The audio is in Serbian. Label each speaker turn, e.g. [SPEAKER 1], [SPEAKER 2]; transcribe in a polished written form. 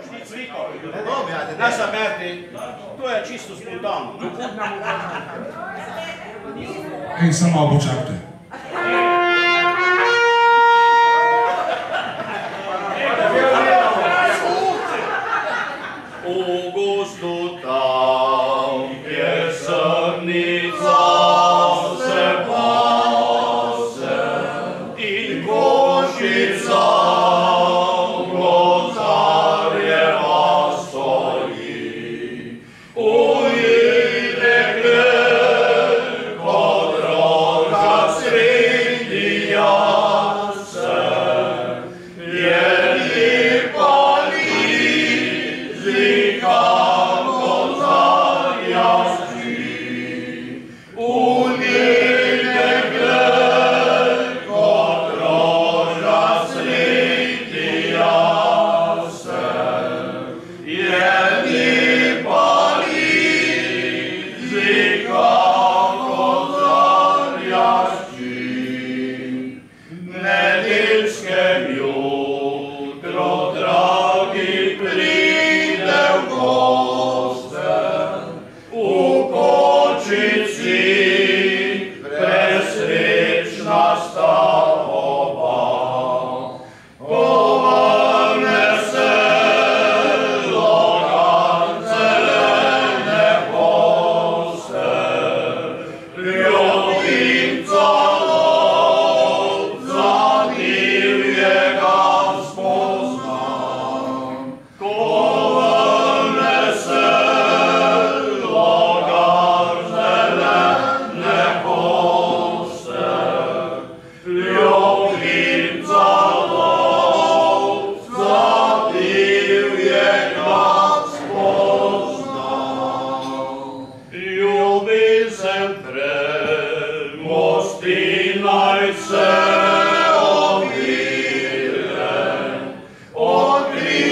[SPEAKER 1] Știți, Rico? Naša Berti, to je čisto spontano.
[SPEAKER 2] Ej, samo malo počakajte.
[SPEAKER 1] U gostu tam, gdje srnica se pase i košica Gozarjeva stoji. Ujde gdje kod roža srednja se, jedni palizi kako zarjači. Ujde gdje kod roža srednja se, jedni palizi kako zarjači. Nedeljskem jutro, dragi, pride v goste, u kočici presrečna sta oba. Povrne se logan zelene koste, ljubimca za divjega spoznam. Povrne se logan zelene koste, ljubimca za divjega spoznam. Ljubizen premosti najse ovire, odkrije